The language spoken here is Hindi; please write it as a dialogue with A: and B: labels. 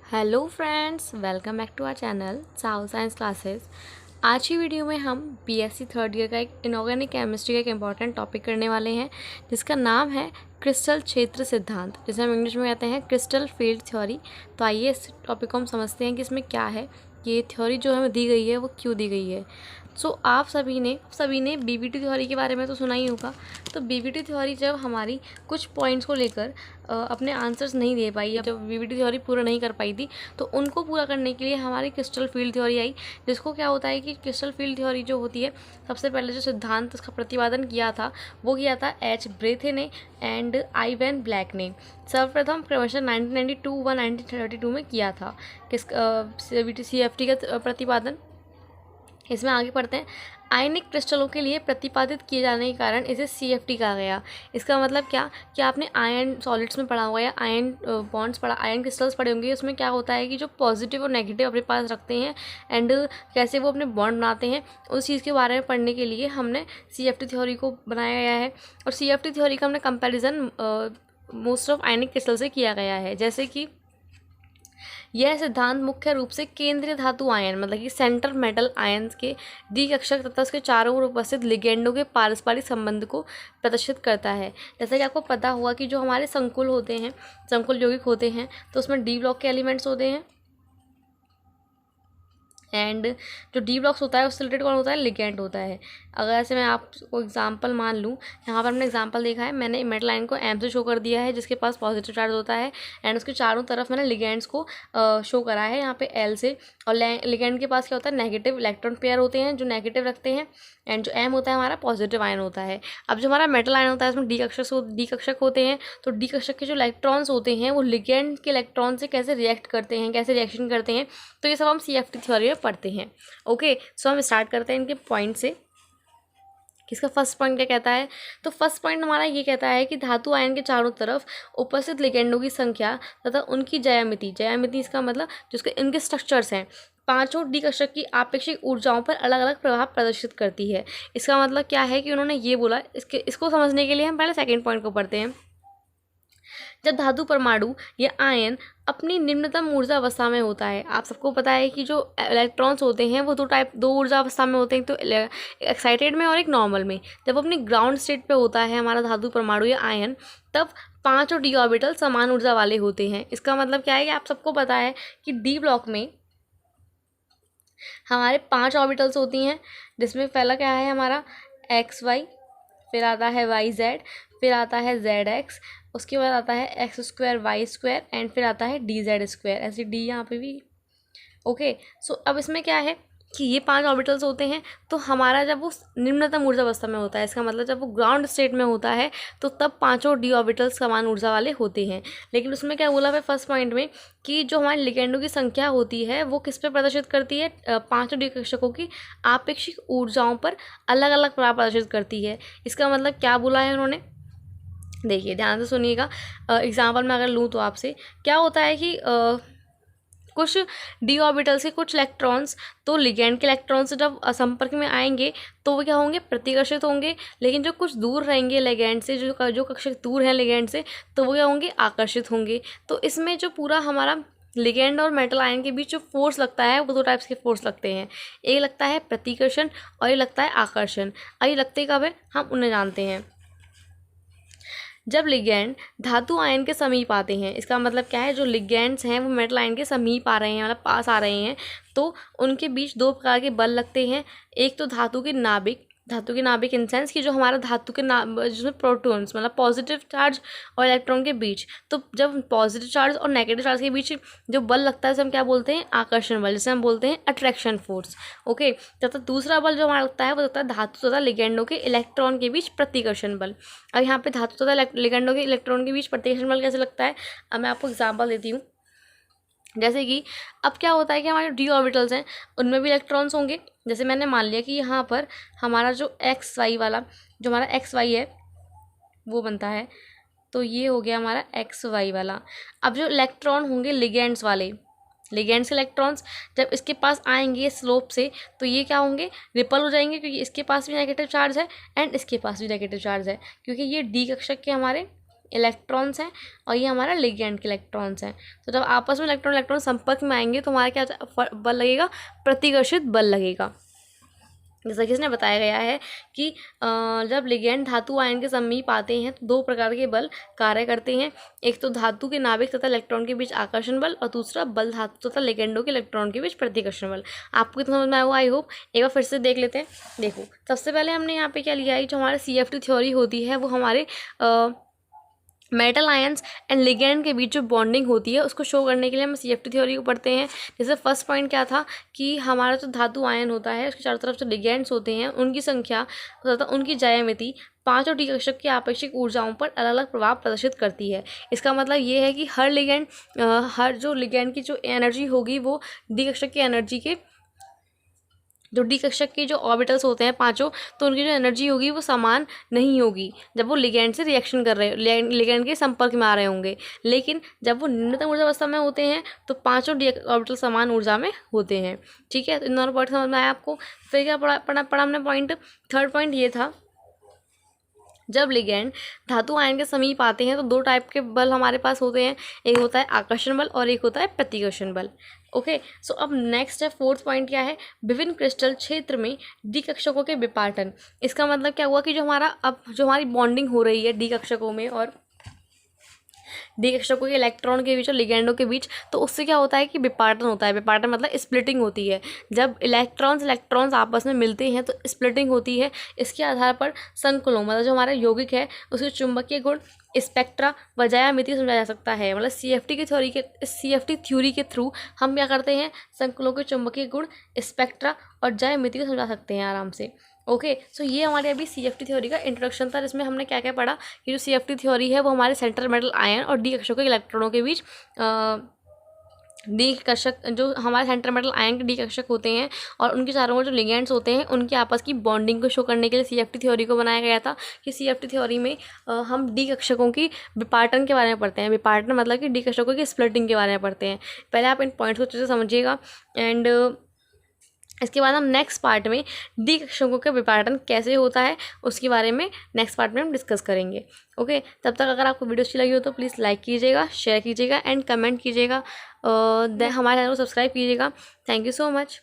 A: Hello friends, welcome back to our channel साउ साइंस क्लासेस। आज की वीडियो में हम बीएससी थर्ड ईयर का एक इनऑर्गेनिक केमिस्ट्री का एक इम्पॉर्टेंट टॉपिक करने वाले हैं जिसका नाम है क्रिस्टल क्षेत्र सिद्धांत, जिसे हम इंग्लिश में कहते हैं क्रिस्टल फील्ड थ्योरी। तो आइए इस टॉपिक को हम समझते हैं कि इसमें क्या है, कि ये थ्योरी जो हमें दी गई है वो क्यों दी गई है। आप सभी ने बीबीटी थ्योरी के बारे में तो सुना ही होगा। तो बीबीटी थ्योरी जब हमारी कुछ पॉइंट्स को लेकर अपने आंसर्स नहीं दे पाई, या जब बीबीटी थ्योरी पूरा नहीं कर पाई थी, तो उनको पूरा करने के लिए हमारी क्रिस्टल फील्ड थ्योरी आई। जिसको क्या होता है कि क्रिस्टल फील्ड थ्योरी जो होती है, सबसे पहले जो सिद्धांत उसका प्रतिपादन किया था वो किया था एच ब्रेथे ने एंड आई वैन ब्लैक ने। सर्वप्रथम क्रमशः 1992 व 1932 में किया था किस CFT का प्रतिपादन। इसमें आगे पढ़ते हैं। आयनिक क्रिस्टलों के लिए प्रतिपादित किए जाने के कारण इसे CFT कहा गया। इसका मतलब क्या आपने आयन सॉलिड्स में पढ़ा होगा या आयन बॉन्ड्स पढ़ा, आयन क्रिस्टल्स पढ़े होंगे। उसमें क्या होता है कि जो पॉजिटिव और नेगेटिव अपने पास रखते हैं एंड कैसे वो अपने बॉन्ड बनाते हैं, उस चीज़ के बारे में पढ़ने के लिए हमने CFT थ्योरी को बनाया गया है। और CFT थ्योरी का हमने comparison most of ionic crystal से किया गया है। जैसे कि यह सिद्धांत मुख्य रूप से केंद्रीय धातु आयन, मतलब कि सेंट्रल मेटल आयन्स के द्विकक्षक तथा उसके चारों ओर उपस्थित लिगेंडों के पारस्परिक संबंध को प्रदर्शित करता है। जैसा कि आपको पता हुआ कि जो हमारे संकुल होते हैं, संकुल यौगिक होते हैं, तो उसमें डी ब्लॉक के एलिमेंट्स होते हैं एंड जो डी ब्लॉक्स होता है उससे रिलेटेड कौन होता है, लिगेंड होता है। अगर ऐसे मैं आपको एग्जांपल मान लूँ, यहाँ पर हमने एग्जांपल देखा है, मैंने मेटल आयन को एम से शो कर दिया है जिसके पास पॉजिटिव चार्ज होता है एंड उसके चारों तरफ मैंने लिगेंड्स को शो करा है यहाँ पे एल से। और लिगेंड के पास क्या होता है, नेगेटिव इलेक्ट्रॉन पेयर होते हैं जो नेगेटिव रखते हैं एंड जो एम होता है हमारा पॉजिटिव आयन होता है। अब जो हमारा मेटल आयन होता है उसमें डी कक्षक होते हैं। तो डी कक्षक के जो इलेक्ट्रॉन्स होते हैं वो लिगेंड के इलेक्ट्रॉन से कैसे रिएक्ट करते हैं, कैसे रिएक्शन करते हैं, तो ये सब हम CFT थ्योरी में पढ़ते हैं। ओके, सो हम स्टार्ट करते हैं इनके पॉइंट से। किसका फर्स्ट पॉइंट क्या कहता है, तो फर्स्ट पॉइंट हमारा ये कहता है कि धातु आयन के चारों तरफ उपस्थित लिगेंडों की संख्या तथा उनकी ज्यामिति इसका मतलब जिसके इनके स्ट्रक्चर्स हैं, पांचों डी कक्षक की आपेक्षिक ऊर्जाओं पर अलग अलग प्रभाव प्रदर्शित करती है। इसका मतलब क्या है कि उन्होंने ये बोला, इसको समझने के लिए हम पहले सेकेंड पॉइंट को पढ़ते हैं। जब धातु परमाणु या आयन अपनी निम्नतम ऊर्जा अवस्था में होता है, आप सबको पता है कि जो इलेक्ट्रॉन्स होते हैं वो दो ऊर्जा अवस्था में होते हैं, तो एक्साइटेड में और एक नॉर्मल में। जब अपनी ग्राउंड स्टेट पे होता है हमारा धातु परमाणु या आयन, तब पांचों डी ऑर्बिटल समान ऊर्जा वाले होते हैं। इसका मतलब क्या है कि आप सबको पता है कि डी ब्लॉक में हमारे 5 ऑर्बिटल्स होती हैं, जिसमें पहला क्या है हमारा XY, फिर आता है YZ, फिर आता है ZX, उसके बाद आता है X² Y² एंड फिर आता है DZ²। ऐसे डी यहाँ पे भी। ओके, सो अब इसमें क्या है कि ये 5 ऑर्बिटल्स होते हैं, तो हमारा जब वो निम्नतम ऊर्जा अवस्था में होता है, इसका मतलब जब वो ग्राउंड स्टेट में होता है, तो तब पांचों डी ऑर्बिटल्स समान ऊर्जा वाले होते हैं। लेकिन उसमें क्या बोला है फर्स्ट पॉइंट में कि जो हमारे लिगेंडों की संख्या होती है वो किस पे प्रदर्शित करती है, पांचों डी कक्षकों की आपेक्षिक ऊर्जाओं पर अलग अलग प्रभाव प्रदर्शित करती है। इसका मतलब क्या बोला है उन्होंने, देखिए ध्यान से सुनिएगा। एग्जाम्पल में अगर लूँ तो आपसे क्या होता है कि कुछ डी ऑर्बिटल से कुछ इलेक्ट्रॉन्स तो लिगेंड के इलेक्ट्रॉन से जब संपर्क में आएंगे तो वो क्या होंगे, प्रतिकर्षित होंगे। लेकिन जो कुछ दूर रहेंगे लिगेंड से, जो कक्षक दूर हैं लिगेंड से, तो वो क्या होंगे, आकर्षित होंगे। तो इसमें जो पूरा हमारा लिगेंड और मेटल आयन के बीच जो फोर्स लगता है वो 2 टाइप्स के फोर्स लगते हैं। एक लगता है प्रतिकर्षण और एक लगता है आकर्षण। और ये लगते कब है, हम उन्हें जानते हैं जब लिगेंड धातु आयन के समीप आते हैं। इसका मतलब क्या है, जो लिगेंड्स हैं वो मेटल आयन के समीप आ रहे हैं, मतलब पास आ रहे हैं, तो उनके बीच 2 प्रकार के बल लगते हैं। एक तो धातु के नाभिक इन सेंस कि जो हमारा धातु के जिसमें प्रोटॉन्स मतलब पॉजिटिव चार्ज और इलेक्ट्रॉन के बीच, तो जब पॉजिटिव चार्ज और नेगेटिव चार्ज के बीच जो बल लगता है उसे हम क्या बोलते हैं, आकर्षण बल, जिसे हम बोलते हैं अट्रैक्शन फोर्स। ओके, तथा दूसरा बल जो हमारा लगता है वो लगता है धातु तथा लिगेंडों के इलेक्ट्रॉन के बीच प्रतिकर्षण बल। अब यहाँ पे धातु तथा लिगेंडों के इलेक्ट्रॉन के बीच प्रतिकर्षण बल कैसे लगता है, अब मैं आपको एग्जाम्पल देती हूँ। जैसे कि अब क्या होता है कि हमारे डी ऑर्बिटल्स हैं उनमें भी इलेक्ट्रॉन्स होंगे। जैसे मैंने मान लिया कि यहाँ पर हमारा जो XY वाला, जो हमारा XY है वो बनता है, तो ये हो गया हमारा XY वाला। अब जो इलेक्ट्रॉन होंगे लिगेंड्स वाले, लिगेंड्स के इलेक्ट्रॉन्स जब इसके पास आएंगे स्लोप से, तो ये क्या होंगे, रिपल हो जाएंगे, क्योंकि इसके पास भी नेगेटिव चार्ज है एंड इसके पास भी नेगेटिव चार्ज है, क्योंकि ये डी कक्षक के हमारे इलेक्ट्रॉन्स हैं और ये हमारा लिगेंड के इलेक्ट्रॉन्स हैं। तो जब आपस में इलेक्ट्रॉन इलेक्ट्रॉन संपर्क में आएंगे तो हमारा क्या बल लगेगा, प्रतिकर्षित बल लगेगा। जैसा कि इसने बताया गया है कि जब लिगेंड धातु आयन के समीप आते हैं तो दो प्रकार के बल कार्य करते हैं। एक तो धातु के नाभिक तथा इलेक्ट्रॉन के बीच आकर्षण बल और दूसरा बल धातु तथा लिगेंडों के इलेक्ट्रॉन के बीच प्रतिकर्षण बल। आपको इतना समझ में आया होगा आई होप। एक बार फिर से देख लेते हैं। देखो सबसे पहले हमने यहाँ पे क्या लिया है, जो हमारे CFT थ्योरी होती है वो हमारे मेटल आयंस एंड लिगेंड के बीच जो बॉन्डिंग होती है उसको शो करने के लिए हम CFT थ्योरी को पढ़ते हैं। जैसे फर्स्ट पॉइंट क्या था कि हमारा जो धातु आयन होता है उसके चारों तरफ जो लिगेंड्स होते हैं उनकी संख्या तथा उनकी ज्यामिति पांचों डी कक्षक की आपेक्षिक ऊर्जाओं पर अलग अलग प्रभाव प्रदर्शित करती है। इसका मतलब ये है कि हर लिगेंड हर जो लिगेंड की जो एनर्जी होगी वो डी कक्षक की एनर्जी के जो डी कक्षक के जो ऑर्बिटल्स होते हैं पांचों, तो उनकी जो एनर्जी होगी वो समान नहीं होगी जब वो लिगेंड से रिएक्शन कर रहे लिगेंड के संपर्क में आ रहे होंगे। लेकिन जब वो निम्नतम ऊर्जा अवस्था में होते हैं तो पांचों डी ऑर्बिटल समान ऊर्जा में होते हैं। ठीक है, तो इन दोनों पॉइंट समझ में आया आपको। फिर क्या पढ़ा हमने पॉइंट, थर्ड पॉइंट ये था जब लिगेंड धातु आयन के समीप आते हैं तो दो टाइप के बल हमारे पास होते हैं, एक होता है आकर्षण बल और एक होता है प्रतिकर्षण बल। ओके, सो अब नेक्स्ट है फोर्थ पॉइंट क्या है, विभिन्न क्रिस्टल क्षेत्र में डी कक्षकों के विपाटन। इसका मतलब क्या हुआ कि जो हमारी बॉन्डिंग हो रही है डी कक्षकों में और डी कक्षकों के इलेक्ट्रॉन के बीच और लिगेंडों के बीच, तो उससे क्या होता है कि विपाटन होता है। विपाटन मतलब स्प्लिटिंग होती है। जब इलेक्ट्रॉन्स आपस में मिलते हैं तो स्प्लिटिंग होती है। इसके आधार पर संकुलों मतलब जो हमारा यौगिक है उसके चुंबकीय गुण, स्पेक्ट्रा व ज्यामिति समझाया जा सकता है। मतलब CFT थ्योरी के थ्रू हम क्या करते हैं, संकुलों के चुंबकीय गुण, स्पेक्ट्रा और ज्यामिति को समझा सकते हैं आराम से। ओके, सो ये हमारे अभी CFT थ्योरी का इंट्रोडक्शन था, जिसमें हमने क्या क्या पढ़ा कि जो CFT थ्योरी है वो हमारे सेंट्रल मेटल आयन और डी कक्षकों के इलेक्ट्रॉनों के बीच डी कक्षक जो हमारे सेंट्रल मेटल आयन के डी कक्षक होते हैं और उनके चारों ओर जो लिगेंड्स होते हैं उनके आपस की बॉन्डिंग को शो करने के लिए CFT थ्योरी को बनाया गया था। कि CFT थ्योरी में हम डी कक्षकों की विपाटन के बारे में पढ़ते हैं। विपाटन मतलब कि डी कक्षकों की स्प्लिटिंग के बारे में पढ़ते हैं। पहले आप इन पॉइंट्स को अच्छे से समझिएगा एंड इसके बाद हम नेक्स्ट पार्ट में डी कक्षकों का विपाटन कैसे होता है उसके बारे में नेक्स्ट पार्ट में हम डिस्कस करेंगे। ओके, तब तक अगर आपको वीडियो अच्छी लगी हो तो प्लीज़ लाइक कीजिएगा, शेयर कीजिएगा एंड कमेंट कीजिएगा। हमारे चैनल को सब्सक्राइब कीजिएगा। Thank you so much.